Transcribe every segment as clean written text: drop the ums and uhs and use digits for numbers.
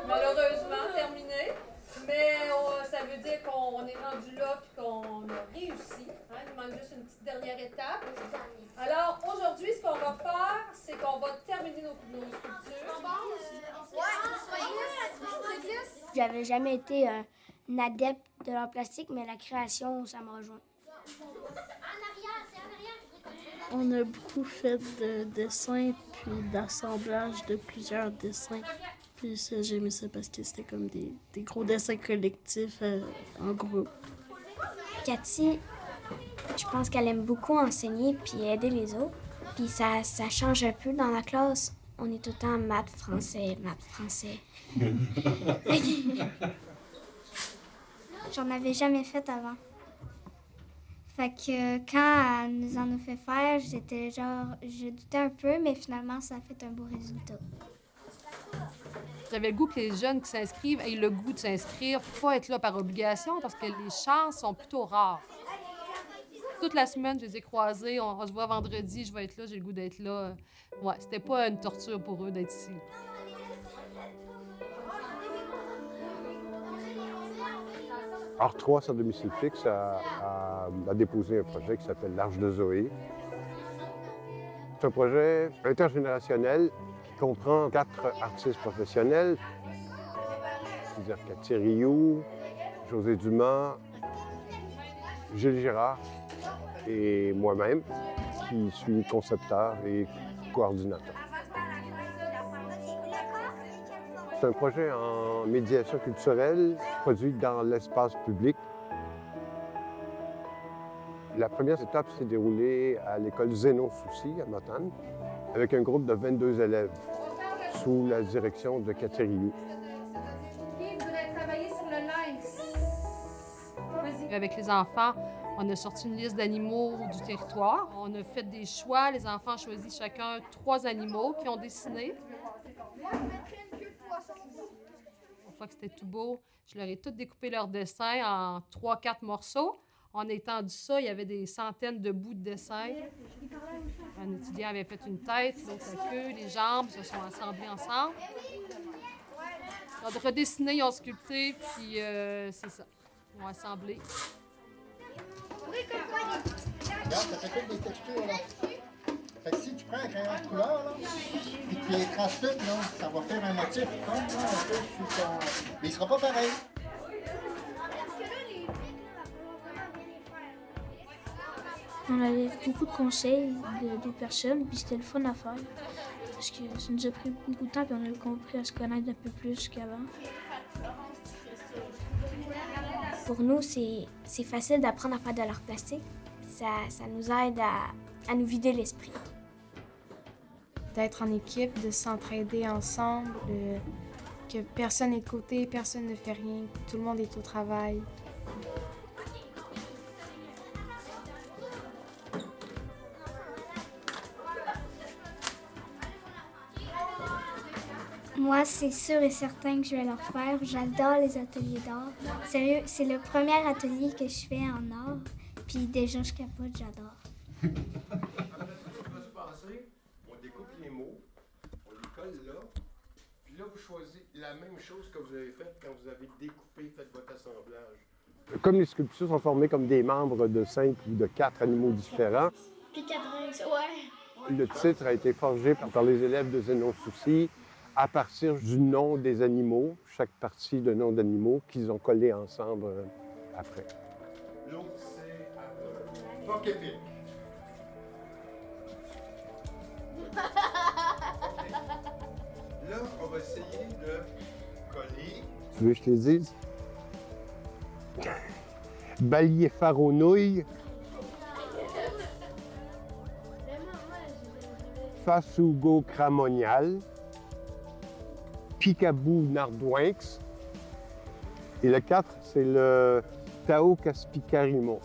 Malheureusement, terminé. Mais ça veut dire qu'on est rendu là et qu'on a réussi. Hein? Il manque juste une petite dernière étape. Alors, aujourd'hui, ce qu'on va faire, c'est qu'on va terminer nos sculptures. J'avais jamais été un adepte de l'art plastique, mais la création, ça m'a rejoint. On a beaucoup fait de dessins puis d'assemblage de plusieurs dessins. Puis ça, j'aimais ça parce que c'était comme des gros dessins collectifs en groupe. Cathy, je pense qu'elle aime beaucoup enseigner puis aider les autres. Puis ça change un peu dans la classe. On est tout le temps maths, français, maths, français. J'en avais jamais fait avant. Fait que quand elle nous en a fait faire, je doutais un peu, mais finalement, ça a fait un beau résultat. J'avais le goût que les jeunes qui s'inscrivent aient le goût de s'inscrire, pas être là par obligation, parce que les chances sont plutôt rares. Toute la semaine, je les ai croisés. On se voit vendredi, je vais être là, j'ai le goût d'être là. Ouais, c'était pas une torture pour eux d'être ici. Art 3, sans domicile fixe, a déposé un projet qui s'appelle l'Arche de Zoé. C'est un projet intergénérationnel qui comprend 4 artistes professionnels, c'est-à-dire Cathy Rioux, José Dumas, Gilles Girard et moi-même, qui suis concepteur et coordinateur. C'est un projet en médiation culturelle produit dans l'espace public. La première étape s'est déroulée à l'école Zénon-Soucy à Matane, avec un groupe de 22 élèves, sous la direction de Cathy Rioux. Avec les enfants, on a sorti une liste d'animaux du territoire. On a fait des choix. Les enfants ont choisi chacun 3 animaux qu'ils ont dessinés. Une fois que c'était tout beau, je leur ai tout découpé leurs dessins en 3-4 morceaux. On a étendu ça, il y avait des centaines de bouts de dessins. Un étudiant avait fait une tête, l'autre la queue, les jambes, ils se sont assemblés ensemble. Ils ont redessiné, ils ont sculpté, puis c'est ça. Ils ont assemblé. Regarde, ça fait des textures, là. Fait que si tu prends un crayon de couleur, là, puis tu les traces toutes, là, ça va faire un motif comme, là, un peu sur ton... Mais il sera pas pareil. On avait beaucoup de conseils des personnes, puis c'était le fun à faire. Parce que ça nous a pris beaucoup de temps, puis on a compris à se connaître un peu plus qu'avant. Pour nous, c'est facile d'apprendre à faire de l'art plastique. Ça nous aide à nous vider l'esprit. D'être en équipe, de s'entraider ensemble, que personne n'est de côté, personne ne fait rien, tout le monde est au travail. Moi, c'est sûr et certain que je vais leur faire. J'adore les ateliers d'art. Sérieux, c'est le premier atelier que je fais en art. Puis déjà, je capote, j'adore. On découpe les mots, on les colle là, puis là, vous choisissez la même chose que vous avez faite quand vous avez découpé, fait votre assemblage. Comme les sculptures sont formées comme des membres de 5 ou de 4 animaux différents, Puis 80, ouais. le titre a été forgé par les élèves de Zénon-Soucy à partir du nom des animaux, chaque partie de nom d'animaux qu'ils ont collé ensemble après. L'autre, c'est Poképic. Là, on va essayer de coller. Tu veux que je te le dise? Baliefaronouille. Fasugo cramonial. Picabou nardouinx. Et le 4, c'est le Tao caspicarimon.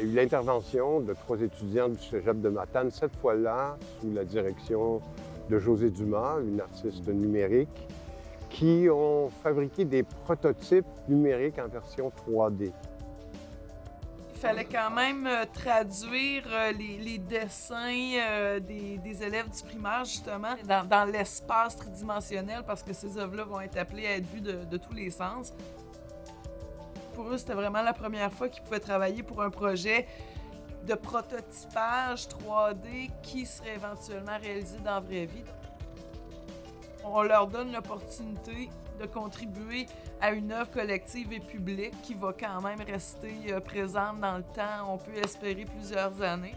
Il y a eu l'intervention de 3 étudiants du cégep de Matane, cette fois-là sous la direction de José Dumas, une artiste numérique, qui ont fabriqué des prototypes numériques en version 3D. Il fallait quand même traduire les dessins des élèves du primaire, justement, dans l'espace tridimensionnel, parce que ces œuvres-là vont être appelées à être vues de tous les sens. Pour eux, c'était vraiment la première fois qu'ils pouvaient travailler pour un projet de prototypage 3D qui serait éventuellement réalisé dans la vraie vie. On leur donne l'opportunité de contribuer à une œuvre collective et publique qui va quand même rester présente dans le temps, on peut espérer plusieurs années.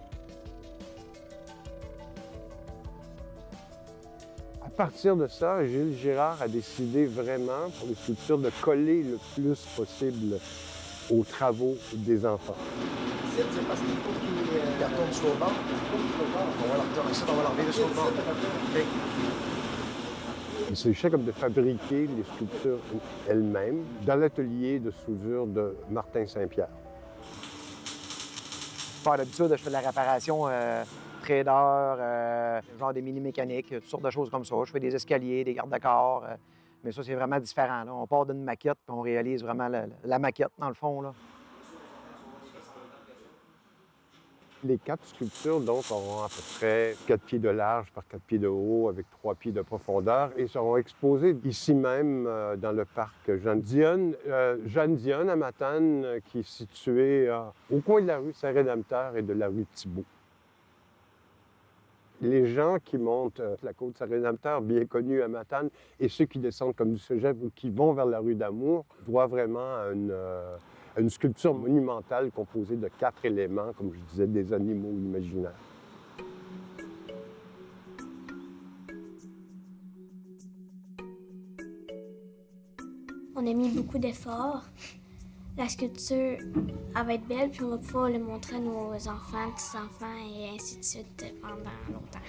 À partir de ça, Gilles Girard a décidé vraiment, pour les sculptures, de coller le plus possible aux travaux des enfants. C'est parce qu'il faut qu'ils retournent sur le bord. On va leur retourner ça, on va leur virer sur le bord. Okay. Il s'agissait comme de fabriquer les sculptures elles-mêmes dans l'atelier de soudure de Martin Saint-Pierre. Par d'habitude, je fais de la réparation trader, genre des mini-mécaniques, toutes sortes de choses comme ça. Je fais des escaliers, des garde-corps, mais ça, c'est vraiment différent. Là. On part d'une maquette, puis on réalise vraiment la maquette, dans le fond. Là. Les 4 sculptures, donc, auront à peu près 4 pieds de large par 4 pieds de haut, avec 3 pieds de profondeur, et seront exposées ici même dans le parc Jeanne Dionne. Jeanne Dionne, à Matane, qui est située au coin de la rue Saint-Rédempteur et de la rue Thibault. Les gens qui montent la côte Saint-Rédempteur, bien connue à Matane, et ceux qui descendent comme du Cégep ou qui vont vers la rue d'Amour, voient vraiment une sculpture monumentale composée de 4 éléments, comme je disais, des animaux imaginaires. On a mis beaucoup d'efforts. La sculpture, elle va être belle, puis on va pouvoir le montrer à nos enfants, petits-enfants, et ainsi de suite pendant longtemps.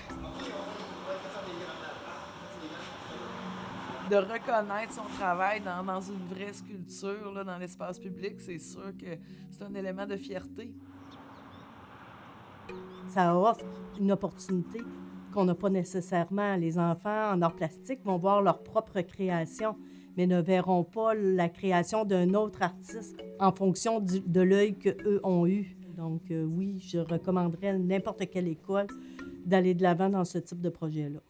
De reconnaître son travail dans une vraie sculpture, là, dans l'espace public, c'est sûr que c'est un élément de fierté. Ça offre une opportunité qu'on n'a pas nécessairement. Les enfants en art plastique vont voir leur propre création, mais ne verront pas la création d'un autre artiste en fonction de l'œil qu'eux ont eu. Donc oui, je recommanderais à n'importe quelle école d'aller de l'avant dans ce type de projet-là.